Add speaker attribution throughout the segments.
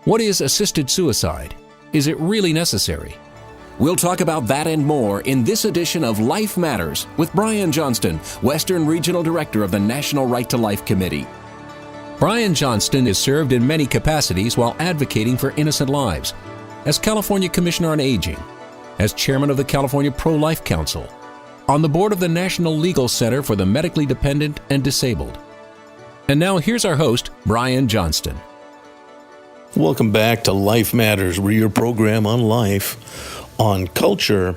Speaker 1: What is assisted suicide? Is it really necessary? We'll talk about that and more in this edition of Life Matters with Brian Johnston, Western Regional Director of the National Right to Life Committee. Brian Johnston is served in many capacities while advocating for innocent lives. As California Commissioner on Aging, as Chairman of the California Pro-Life Council, on the board of the National Legal Center for the Medically Dependent and Disabled. And now here's our host, Brian Johnston.
Speaker 2: Welcome back to Life Matters. We're your program on life, on culture,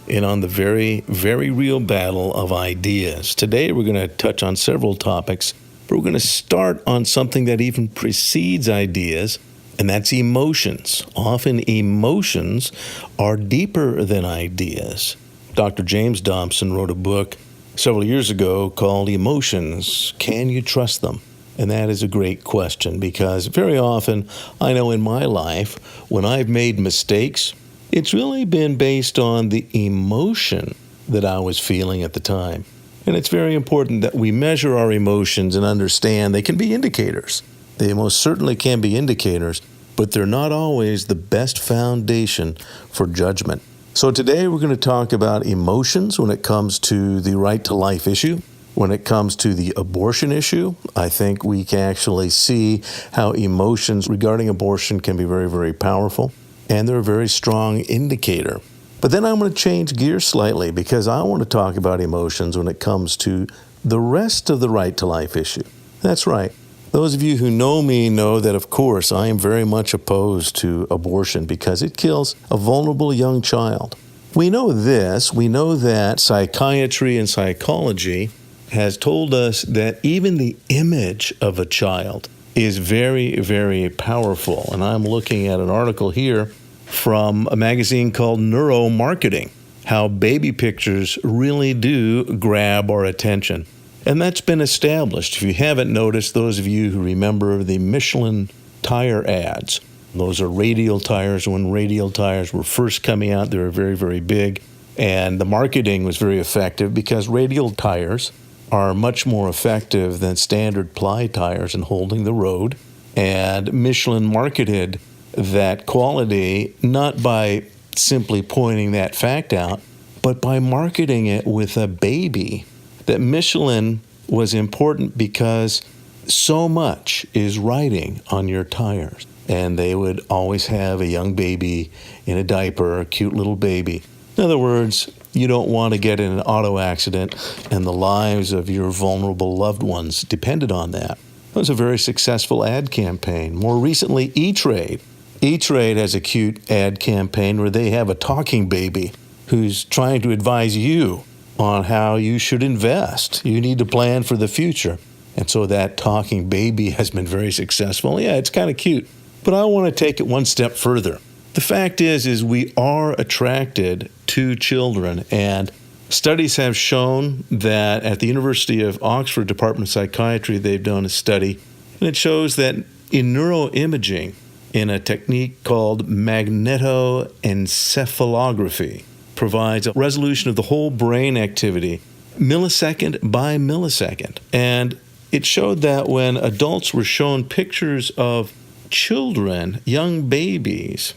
Speaker 2: and on the very, very real battle of ideas. Today we're going to touch on several topics, but we're going to start on something that even precedes ideas, and that's emotions. Often emotions are deeper than ideas. Dr. James Dobson wrote a book several years ago called Emotions, Can You Trust Them? And that is a great question because very often, I know in my life, when I've made mistakes, it's really been based on the emotion that I was feeling at the time. And it's very important that we measure our emotions and understand they can be indicators. They most certainly can be indicators, but they're not always the best foundation for judgment. So today we're going to talk about emotions when it comes to the right to life issue. When it comes to the abortion issue, I think we can actually see how emotions regarding abortion can be very, very powerful, and they're a very strong indicator. But then I'm going to change gears slightly because I want to talk about emotions when it comes to the rest of the right to life issue. That's right. Those of you who know me know that, of course, I am very much opposed to abortion because it kills a vulnerable young child. We know this. We know that psychiatry and psychology has told us that even the image of a child is very, very powerful. And I'm looking at an article here from a magazine called Neuromarketing, how baby pictures really do grab our attention. And that's been established. If you haven't noticed, those of you who remember the Michelin tire ads, those are radial tires. When radial tires were first coming out, they were very, very big. And the marketing was very effective because radial tires are much more effective than standard ply tires in holding the road. And Michelin marketed that quality not by simply pointing that fact out, but by marketing it with a baby. That Michelin was important because so much is riding on your tires. And they would always have a young baby in a diaper, a cute little baby. In other words, you don't want to get in an auto accident and the lives of your vulnerable loved ones depended on that. It was a very successful ad campaign. More recently, E-Trade. E-Trade has a cute ad campaign where they have a talking baby who's trying to advise you on how you should invest. You need to plan for the future. And so that talking baby has been very successful. Yeah, it's kind of cute. But I want to take it one step further. The fact is we are attracted to children, and studies have shown that at the University of Oxford Department of Psychiatry, they've done a study, and it shows that in neuroimaging, in a technique called magnetoencephalography, provides a resolution of the whole brain activity, millisecond by millisecond. And it showed that when adults were shown pictures of children, young babies,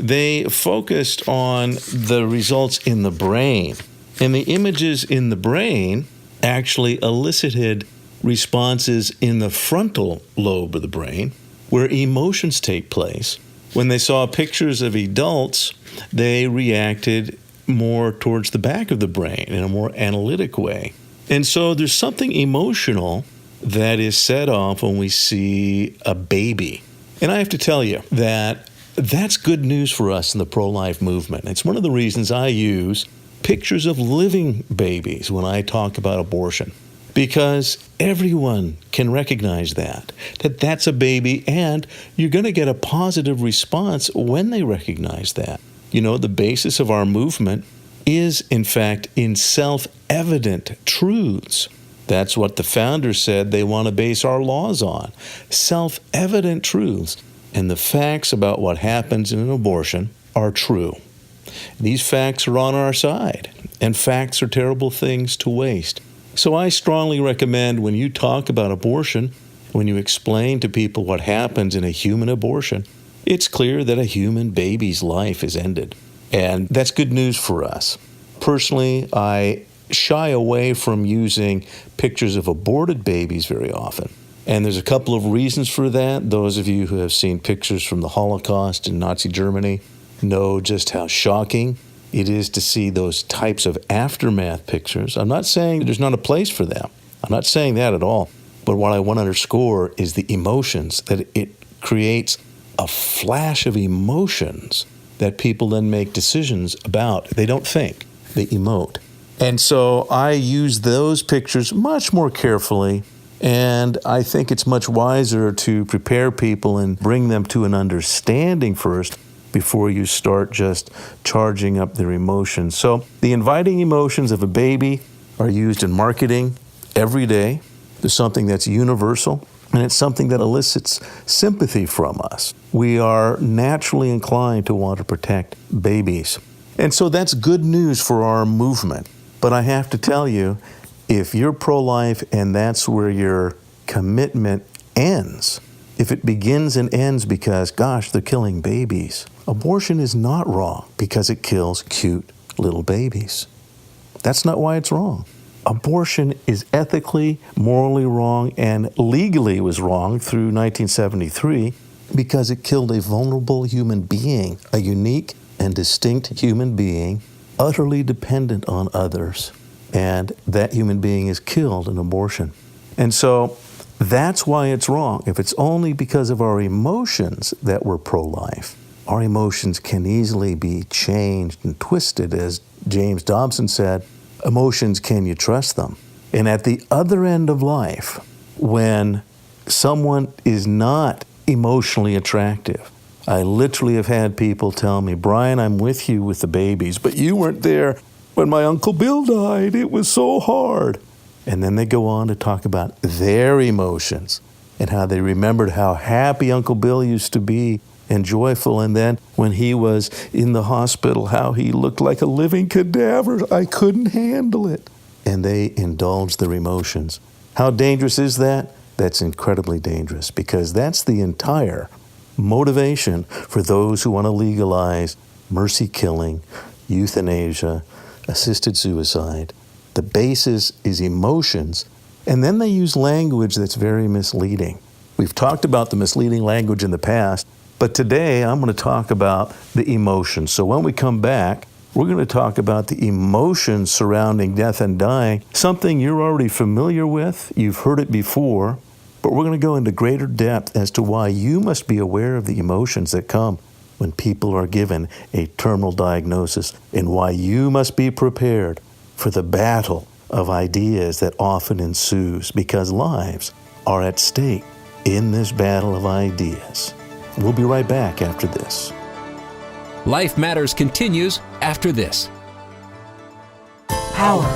Speaker 2: they focused on the results in the brain. And the images in the brain actually elicited responses in the frontal lobe of the brain, where emotions take place. When they saw pictures of adults, they reacted more towards the back of the brain in a more analytic way. And so there's something emotional that is set off when we see a baby. And I have to tell you that that's good news for us in the pro-life movement. It's one of the reasons I use pictures of living babies when I talk about abortion, because everyone can recognize that that's a baby, and you're going to get a positive response when they recognize that. You know, the basis of our movement is, in fact, in self-evident truths. That's what the founders said they want to base our laws on, self-evident truths. And the facts about what happens in an abortion are true. These facts are on our side, and facts are terrible things to waste. So I strongly recommend when you talk about abortion, when you explain to people what happens in a human abortion, it's clear that a human baby's life is ended. And that's good news for us. Personally, I shy away from using pictures of aborted babies very often. And there's a couple of reasons for that. Those of you who have seen pictures from the Holocaust in Nazi Germany know just how shocking it is to see those types of aftermath pictures. I'm not saying there's not a place for them. I'm not saying that at all. But what I want to underscore is the emotions, that it creates a flash of emotions that people then make decisions about. They don't think, they emote. And so I use those pictures much more carefully, and I think it's much wiser to prepare people and bring them to an understanding first before you start just charging up their emotions. So the inviting emotions of a baby are used in marketing every day. There's something that's universal, and it's something that elicits sympathy from us. We are naturally inclined to want to protect babies. And so that's good news for our movement. But I have to tell you, if you're pro-life and that's where your commitment ends, if it begins and ends because, gosh, they're killing babies, abortion is not wrong because it kills cute little babies. That's not why it's wrong. Abortion is ethically, morally wrong, and legally was wrong through 1973 because it killed a vulnerable human being, a unique and distinct human being, utterly dependent on others. And that human being is killed in abortion. And so that's why it's wrong. If it's only because of our emotions that we're pro-life, our emotions can easily be changed and twisted. As James Dobson said, emotions, can you trust them? And at the other end of life, when someone is not emotionally attractive, I literally have had people tell me, Brian, I'm with you with the babies, but you weren't there when my Uncle Bill died. It was so hard. And then they go on to talk about their emotions and how they remembered how happy Uncle Bill used to be and joyful. And then when he was in the hospital, how he looked like a living cadaver. I couldn't handle it. And they indulge their emotions. How dangerous is that? That's incredibly dangerous, because that's the entire motivation for those who want to legalize mercy killing, euthanasia, assisted suicide. The basis is emotions, and then they use language that's very misleading. We've talked about the misleading language in the past, but today I'm going to talk about the emotions. So when we come back, we're going to talk about the emotions surrounding death and dying, something you're already familiar with, you've heard it before, but we're going to go into greater depth as to why you must be aware of the emotions that come when people are given a terminal diagnosis, and why you must be prepared for the battle of ideas that often ensues, because lives are at stake in this battle of ideas. We'll be right back after this.
Speaker 1: Life Matters continues after this.
Speaker 3: Power.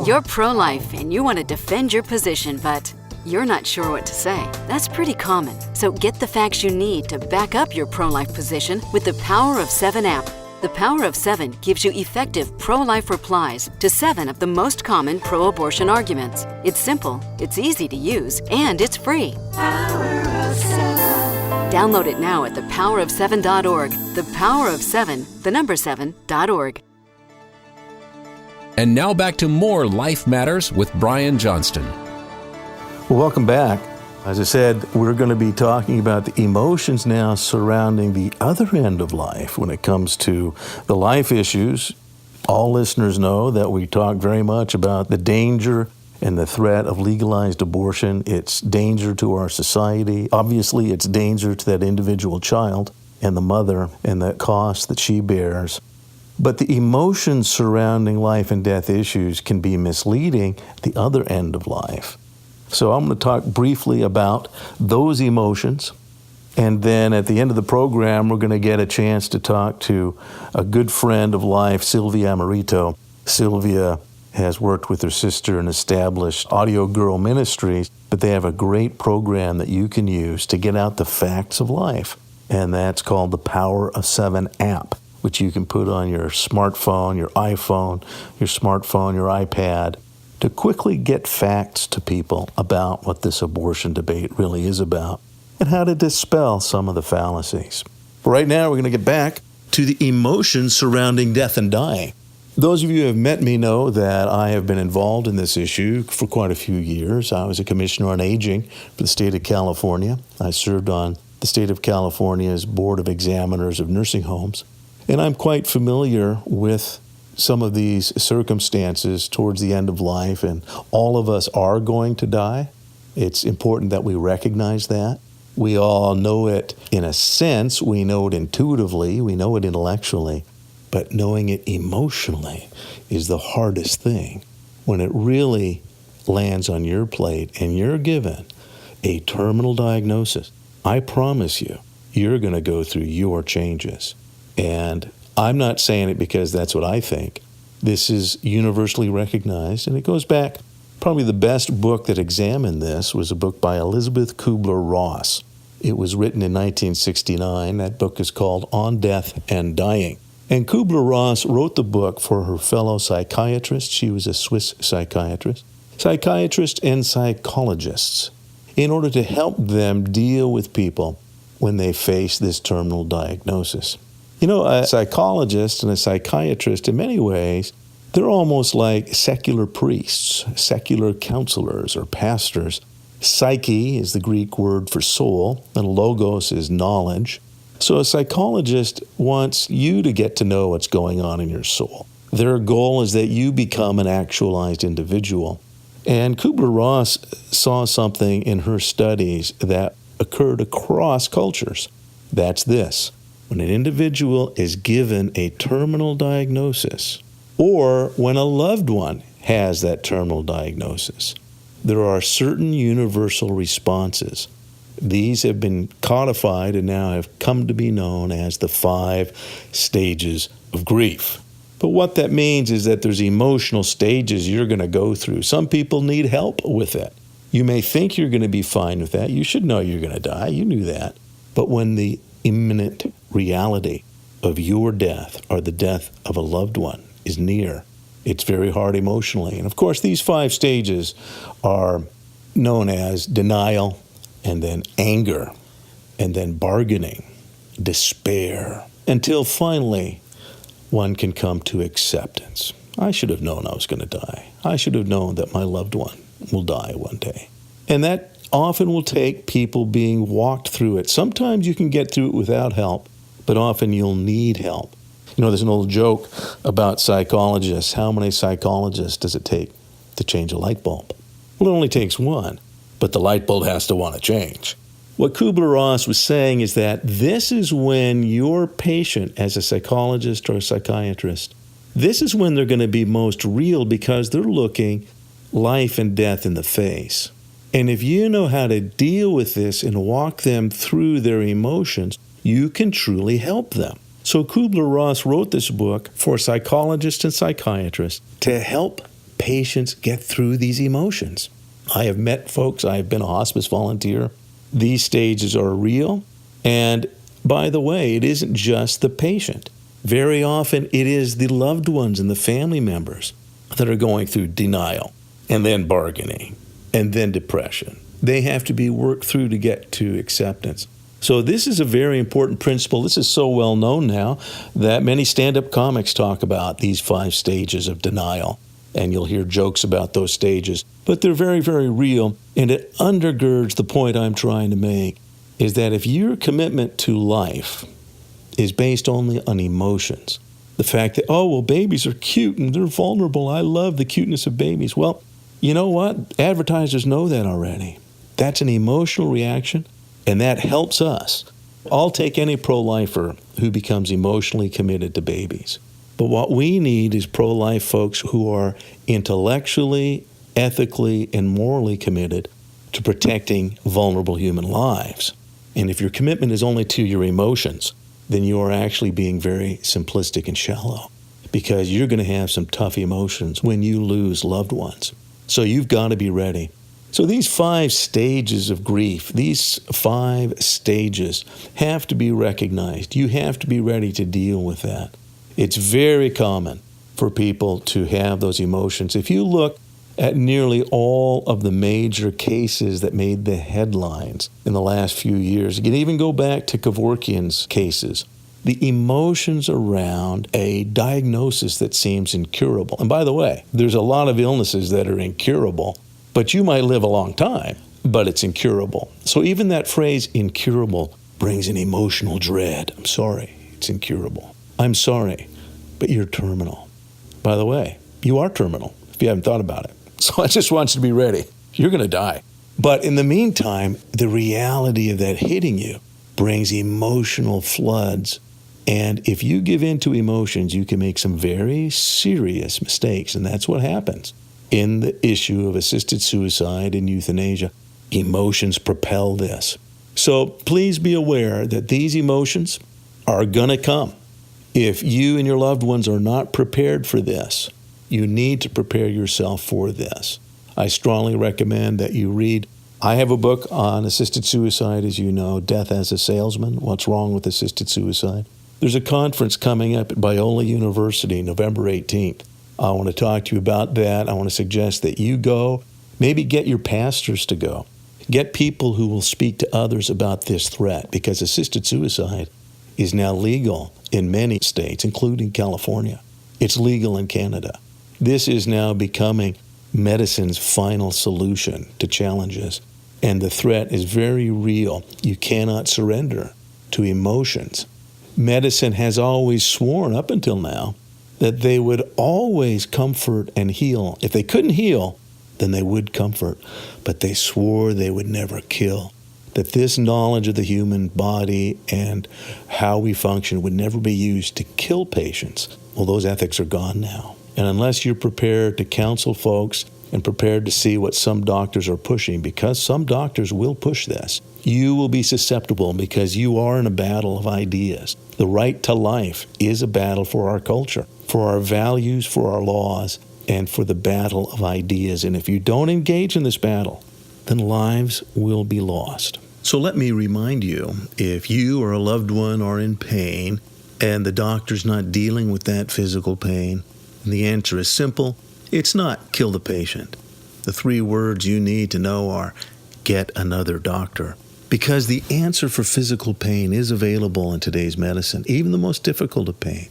Speaker 3: You're pro-life and you want to defend your position, but you're not sure what to say. That's pretty common. So get the facts you need to back up your pro-life position with the PowerOf7 app. The PowerOf7 gives you effective pro-life replies to 7 of the most common pro-abortion arguments. It's simple, it's easy to use, and it's free. Download it now at thepowerof7.org. The PowerOf7, the number 7.org.
Speaker 1: And now back to more Life Matters with Brian Johnston.
Speaker 2: Well, welcome back. As I said, we're going to be talking about the emotions now surrounding the other end of life when it comes to the life issues. All listeners know that we talk very much about the danger and the threat of legalized abortion. It's danger to our society. Obviously, it's danger to that individual child and the mother and the cost that she bears. But the emotions surrounding life and death issues can be misleading at the other end of life. So I'm going to talk briefly about those emotions. And then at the end of the program, we're going to get a chance to talk to a good friend of life, Sylvia Amarito. Sylvia has worked with her sister and established Audio Girl Ministries, but they have a great program that you can use to get out the facts of life. And that's called the PowerOf7 app, which you can put on your smartphone, your iPhone, your iPad, to quickly get facts to people about what this abortion debate really is about. and how to dispel some of the fallacies. Right now, we're going to get back to the emotions surrounding death and dying. Those of you who have met me know that I have been involved in this issue for quite a few years. I was a commissioner on aging for the state of California. I served on the state of California's Board of Examiners of Nursing Homes. And I'm quite familiar with some of these circumstances towards the end of life, and all of us are going to die. It's important that we recognize that. We all know it in a sense. We know it intuitively. We know it intellectually. But knowing it emotionally is the hardest thing. When it really lands on your plate and you're given a terminal diagnosis, I promise you, you're going to go through your changes. And I'm not saying it because that's what I think. This is universally recognized, and it goes back. Probably the best book that examined this was a book by Elizabeth Kubler-Ross. It was written in 1969. That book is called On Death and Dying. And Kubler-Ross wrote the book for her fellow psychiatrists. She was a Swiss psychiatrist and psychologists, in order to help them deal with people when they face this terminal diagnosis. You know, a psychologist and a psychiatrist, in many ways, they're almost like secular priests, secular counselors or pastors. Psyche is the Greek word for soul, and logos is knowledge. So a psychologist wants you to get to know what's going on in your soul. Their goal is that you become an actualized individual. And Kubler-Ross saw something in her studies that occurred across cultures. That's this. When an individual is given a terminal diagnosis, or when a loved one has that terminal diagnosis, there are certain universal responses. These have been codified and now have come to be known as the 5 stages of grief. But what that means is that there's emotional stages you're going to go through. Some people need help with it. You may think you're going to be fine with that. You should know you're going to die. You knew that. But when the imminent reality of your death or the death of a loved one is near, it's very hard emotionally. And of course, these 5 stages are known as denial, and then anger, and then bargaining, despair, until finally one can come to acceptance. I should have known I was going to die. I should have known that my loved one will die one day. And that often will take people being walked through it. Sometimes you can get through it without help, but often you'll need help. You know, there's an old joke about psychologists. How many psychologists does it take to change a light bulb? Well, it only takes one, but the light bulb has to want to change. What Kubler-Ross was saying is that this is when your patient, as a psychologist or a psychiatrist, this is when they're going to be most real, because they're looking life and death in the face. And if you know how to deal with this and walk them through their emotions, you can truly help them. So Kubler-Ross wrote this book for psychologists and psychiatrists to help patients get through these emotions. I have met folks, I have been a hospice volunteer. These stages are real. And by the way, it isn't just the patient. Very often it is the loved ones and the family members that are going through denial, and then bargaining, and then depression. They have to be worked through to get to acceptance. So this is a very important principle. This is so well known now that many stand-up comics talk about these 5 stages of denial. And you'll hear jokes about those stages. But they're very, very real. And it undergirds the point I'm trying to make, is that if your commitment to life is based only on emotions, the fact that, oh, well, babies are cute and they're vulnerable. I love the cuteness of babies. Well, you know what? Advertisers know that already. That's an emotional reaction, and that helps us. I'll take any pro-lifer who becomes emotionally committed to babies. But what we need is pro-life folks who are intellectually, ethically, and morally committed to protecting vulnerable human lives. And if your commitment is only to your emotions, then you are actually being very simplistic and shallow, because you're going to have some tough emotions when you lose loved ones. So you've got to be ready. So these 5 stages of grief, these 5 stages have to be recognized. You have to be ready to deal with that. It's very common for people to have those emotions. If you look at nearly all of the major cases that made the headlines in the last few years. You can even go back to Kevorkian's cases. The emotions around a diagnosis that seems incurable. And by the way, there's a lot of illnesses that are incurable, but you might live a long time, but it's incurable. So even that phrase, incurable, brings an emotional dread. I'm sorry, it's incurable. I'm sorry, but you're terminal. By the way, you are terminal, if you haven't thought about it. So I just want you to be ready. You're going to die. But in the meantime, the reality of that hitting you brings emotional floods. And if you give in to emotions, you can make some very serious mistakes. And that's what happens in the issue of assisted suicide and euthanasia. Emotions propel this. So please be aware that these emotions are going to come. If you and your loved ones are not prepared for this, you need to prepare yourself for this. I strongly recommend that you read. I have a book on assisted suicide, as you know, Death as a Salesman, What's Wrong with Assisted Suicide. There's a conference coming up at Biola University, November 18th. I want to talk to you about that. I want to suggest that you go, maybe get your pastors to go. Get people who will speak to others about this threat, because assisted suicide is now legal in many states, including California. It's legal in Canada. This is now becoming medicine's final solution to challenges, and the threat is very real. You cannot surrender to emotions. Medicine has always sworn up until now that they would always comfort and heal. If they couldn't heal, then they would comfort, but they swore they would never kill, that this knowledge of the human body and how we function would never be used to kill patients. Well, those ethics are gone now. And unless you're prepared to counsel folks and prepared to see what some doctors are pushing, because some doctors will push this, you will be susceptible, because you are in a battle of ideas. The right to life is a battle for our culture, for our values, for our laws, and for the battle of ideas. And if you don't engage in this battle, then lives will be lost. So let me remind you, if you or a loved one are in pain and the doctor's not dealing with that physical pain, the answer is simple. It's not kill the patient. The 3 words you need to know are get another doctor. Because the answer for physical pain is available in today's medicine, even the most difficult of pain.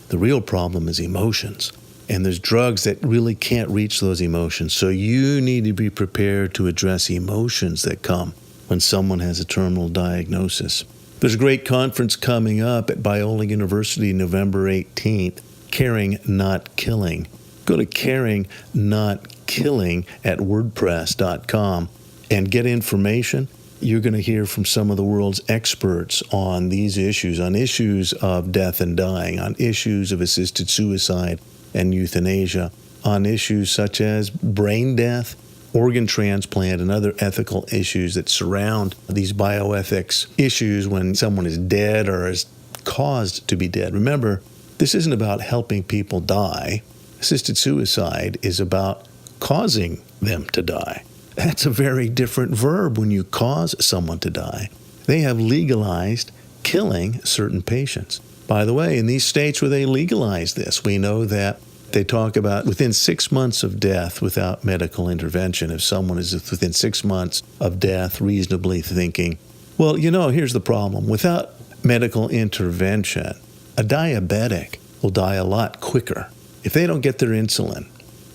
Speaker 2: The real problem is emotions. And there's drugs that really can't reach those emotions. So you need to be prepared to address emotions that come when someone has a terminal diagnosis. There's a great conference coming up at Biola University, November 18th, Caring, Not Killing. Go to Caring, Not Killing at WordPress.com and get information. You're going to hear from some of the world's experts on these issues, on issues of death and dying, on issues of assisted suicide and euthanasia, on issues such as brain death, organ transplant, and other ethical issues that surround these bioethics issues when someone is dead or is caused to be dead. Remember, this isn't about helping people die. Assisted suicide is about causing them to die. That's a very different verb when you cause someone to die. They have legalized killing certain patients. By the way, in these states where they legalize this, we know that they talk about within 6 months of death without medical intervention. If someone is within 6 months of death, reasonably thinking, well, here's the problem. Without medical intervention, a diabetic will die a lot quicker if they don't get their insulin.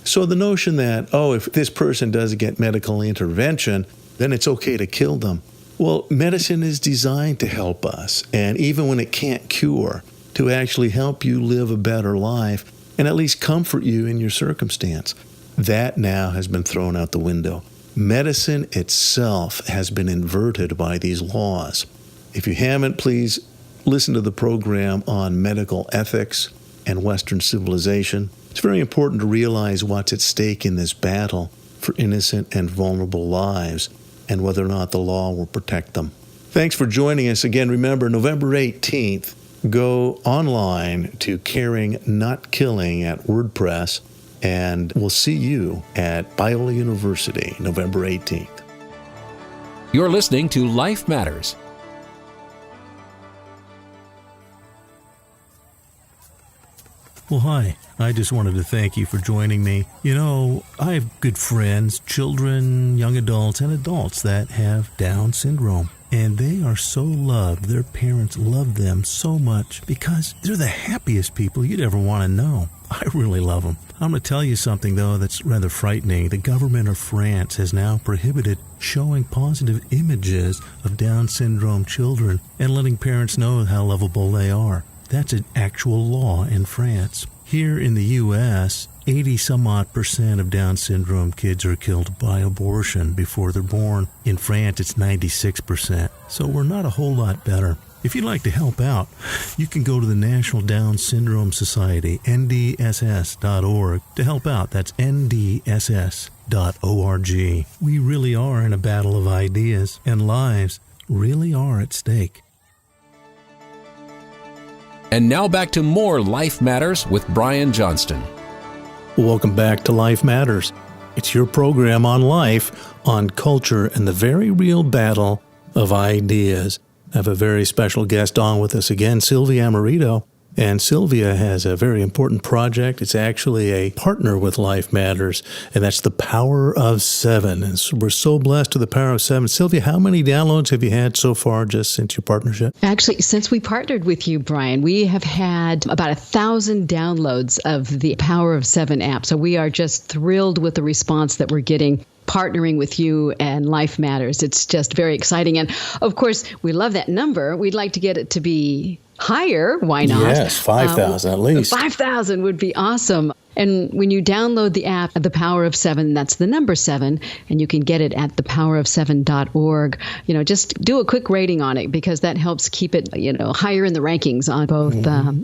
Speaker 2: So the notion that, if this person doesn't get medical intervention, then it's okay to kill them. Well, medicine is designed to help us, and even when it can't cure, to actually help you live a better life and at least comfort you in your circumstance. That now has been thrown out the window. Medicine itself has been inverted by these laws. If you haven't, please listen to the program on medical ethics and Western civilization. It's very important to realize what's at stake in this battle for innocent and vulnerable lives, and whether or not the law will protect them. Thanks for joining us again. Remember, November 18th, go online to Caring, Not Killing at WordPress, and we'll see you at Biola University, November 18th.
Speaker 1: You're listening to Life Matters.
Speaker 2: Well, hi. I just wanted to thank you for joining me. You know, I have good friends, children, young adults, and adults that have Down syndrome. And they are so loved. Their parents love them so much because they're the happiest people you'd ever want to know. I really love them. I'm going to tell you something, though, that's rather frightening. The government of France has now prohibited showing positive images of Down syndrome children and letting parents know how lovable they are. That's an actual law in France. Here in the U.S., 80-some-odd% of Down syndrome kids are killed by abortion before they're born. In France, it's 96%. So we're not a whole lot better. If you'd like to help out, you can go to the National Down Syndrome Society, NDSS.org, to help out. That's NDSS.org. We really are in a battle of ideas, and lives really are at stake.
Speaker 1: And now back to more Life Matters with Brian Johnston.
Speaker 2: Welcome back to Life Matters. It's your program on life, on culture, and the very real battle of ideas. I have a very special guest on with us again, Sylvia Amorito. And Sylvia has a very important project. It's actually a partner with Life Matters, and that's the PowerOf7. And so we're so blessed with the PowerOf7. Sylvia, how many downloads have you had so far just since your partnership?
Speaker 4: Actually, since we partnered with you, Brian, we have had about 1,000 downloads of the PowerOf7 app. So we are just thrilled with the response that we're getting partnering with you and Life Matters. It's just very exciting. And of course, we love that number. We'd like to get it to be higher. Why not?
Speaker 2: Yes, 5,000 at least.
Speaker 4: 5,000 would be awesome. And when you download the app, The Power of 7, that's the number 7, and you can get it at thepowerof7.org. You know, just do a quick rating on it because that helps keep it, higher in the rankings on both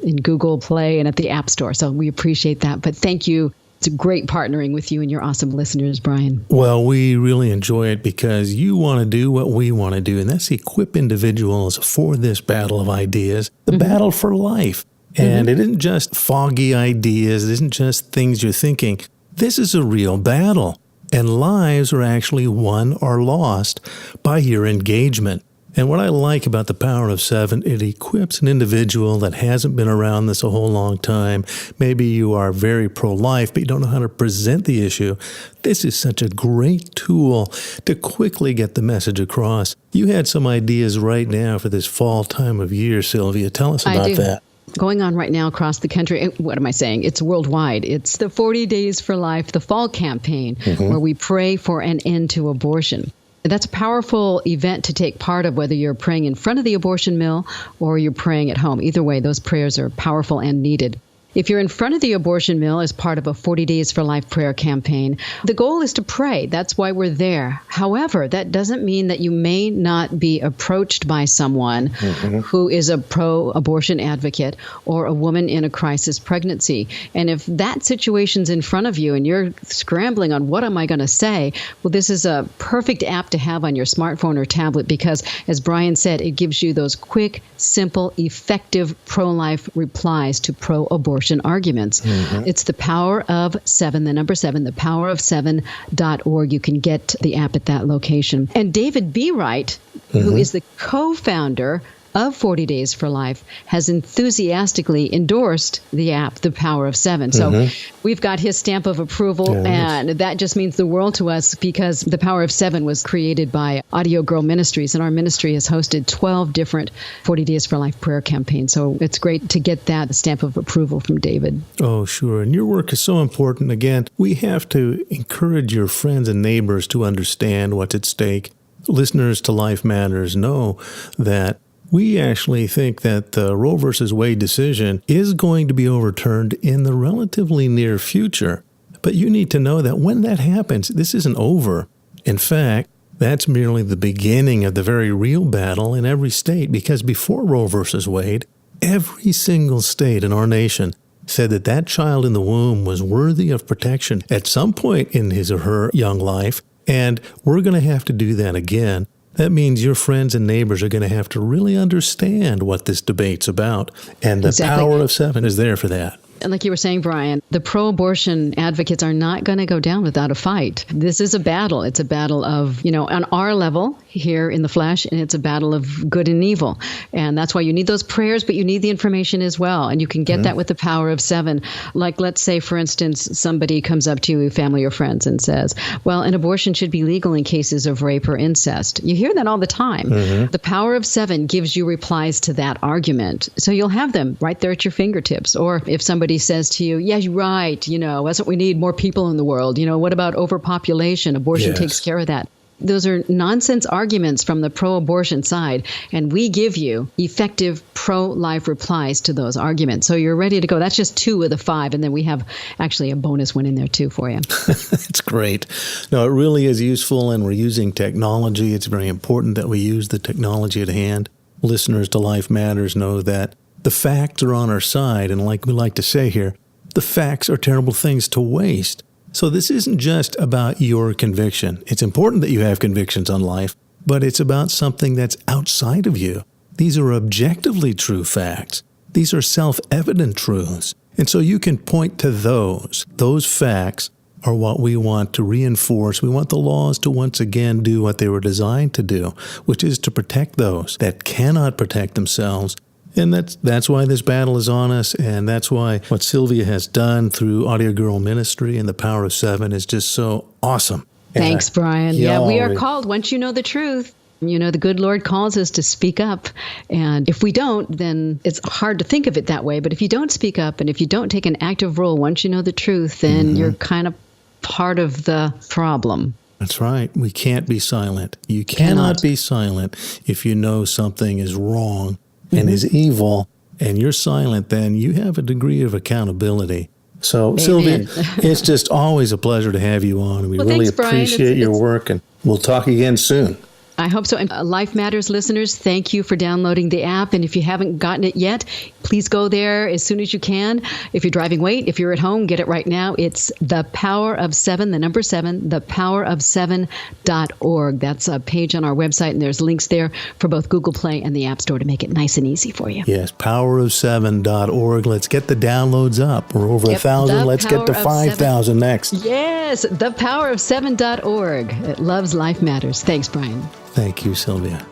Speaker 4: in Google Play and at the App Store. So we appreciate that. But thank you. It's great partnering with you and your awesome listeners, Brian.
Speaker 2: Well, we really enjoy it because you want to do what we want to do, and that's equip individuals for this battle of ideas, the battle for life. And it isn't just foggy ideas. It isn't just things you're thinking. This is a real battle, and lives are actually won or lost by your engagement. And what I like about the PowerOf7, it equips an individual that hasn't been around this a whole long time. Maybe you are very pro-life, but you don't know how to present the issue. This is such a great tool to quickly get the message across. You had some ideas right now for this fall time of year, Sylvia. Tell us about that.
Speaker 4: Going on right now across the country. What am I saying? It's worldwide. It's the 40 Days for Life, the fall campaign, where we pray for an end to abortion. That's a powerful event to take part of, whether you're praying in front of the abortion mill or you're praying at home. Either way, those prayers are powerful and needed. If you're in front of the abortion mill as part of a 40 Days for Life prayer campaign, the goal is to pray. That's why we're there. However, that doesn't mean that you may not be approached by someone who is a pro-abortion advocate or a woman in a crisis pregnancy. And if that situation's in front of you and you're scrambling on what am I going to say, well, this is a perfect app to have on your smartphone or tablet because, as Brian said, it gives you those quick, simple, effective pro-life replies to pro-abortion arguments. It's the Power of 7, the number 7, thepowerof7.org. You can get the app at that location. And David B. Wright, who is the co-founder of 40 Days for Life, has enthusiastically endorsed the app, The Power of 7. So we've got his stamp of approval, and that just means the world to us because The Power of 7 was created by Audio Girl Ministries, and our ministry has hosted 12 different 40 Days for Life prayer campaigns. So it's great to get that stamp of approval from David.
Speaker 2: Oh, sure. And your work is so important. Again, we have to encourage your friends and neighbors to understand what's at stake. Listeners to Life Matters know that we actually think that the Roe versus Wade decision is going to be overturned in the relatively near future. But you need to know that when that happens, this isn't over. In fact, that's merely the beginning of the very real battle in every state, because before Roe versus Wade, every single state in our nation said that that child in the womb was worthy of protection at some point in his or her young life, and we're going to have to do that again. That means your friends and neighbors are going to have to really understand what this debate's about. And the Power of 7 is there for that.
Speaker 4: And like you were saying, Brian, the pro-abortion advocates are not going to go down without a fight. This is a battle. It's a battle of, on our level here in the flesh, and it's a battle of good and evil. And that's why you need those prayers, but you need the information as well. And you can get that with the power of 7. Like, let's say, for instance, somebody comes up to you, family or friends, and says, well, an abortion should be legal in cases of rape or incest. You hear that all the time. The power of 7 gives you replies to that argument. So you'll have them right there at your fingertips. Or if somebody says to you, yeah, you're right, that's what we need, more people in the world. What about overpopulation? Abortion takes care of that. Those are nonsense arguments from the pro-abortion side, and we give you effective pro-life replies to those arguments. So you're ready to go. That's just 2 of the 5, and then we have actually a bonus one in there too for you.
Speaker 2: It's great. No, it really is useful, and we're using technology. It's very important that we use the technology at hand. Listeners to Life Matters know that the facts are on our side, and like we like to say here, the facts are terrible things to waste. So this isn't just about your conviction. It's important that you have convictions on life, but it's about something that's outside of you. These are objectively true facts. These are self-evident truths. And so you can point to those. Those facts are what we want to reinforce. We want the laws to once again do what they were designed to do, which is to protect those that cannot protect themselves. And that's why this battle is on us, and that's why what Sylvia has done through Audio Girl Ministry and the Power of 7 is just so awesome.
Speaker 4: Thanks, Brian. Yeah, we are called, once you know the truth, the good Lord calls us to speak up. And if we don't, then it's hard to think of it that way. But if you don't speak up, and if you don't take an active role once you know the truth, then you're kind of part of the problem.
Speaker 2: That's right. We can't be silent. You cannot be silent if you know something is wrong and is evil, and you're silent, then you have a degree of accountability. So, Amen. Sylvia, it's just always a pleasure to have you on. We really appreciate your work, and we'll talk again soon.
Speaker 4: I hope so. And Life Matters listeners, thank you for downloading the app. And if you haven't gotten it yet, please go there as soon as you can. If you're driving, wait. If you're at home, get it right now. It's the Power of 7, the number 7, thepowerof7.org. That's a page on our website, and there's links there for both Google Play and the App Store to make it nice and easy for you.
Speaker 2: Yes, powerof7.org. Let's get the downloads up. We're over 1,000. Let's get to 5,000 next.
Speaker 4: Yes, thepowerof7.org. It loves Life Matters. Thanks, Brian.
Speaker 2: Thank you, Sylvia.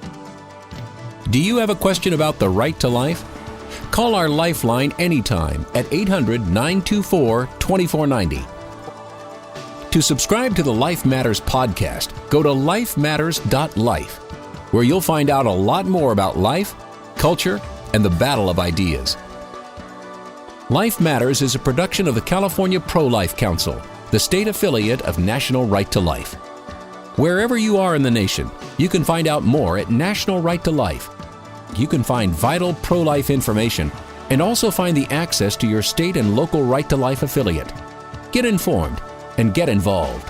Speaker 1: Do you have a question about the right to life? Call our Lifeline anytime at 800-924-2490. To subscribe to the Life Matters podcast, go to lifematters.life, where you'll find out a lot more about life, culture, and the battle of ideas. Life Matters is a production of the California Pro-Life Council, the state affiliate of National Right to Life. Wherever you are in the nation, you can find out more at National Right to Life. You can find vital pro-life information and also find the access to your state and local Right to Life affiliate. Get informed and get involved.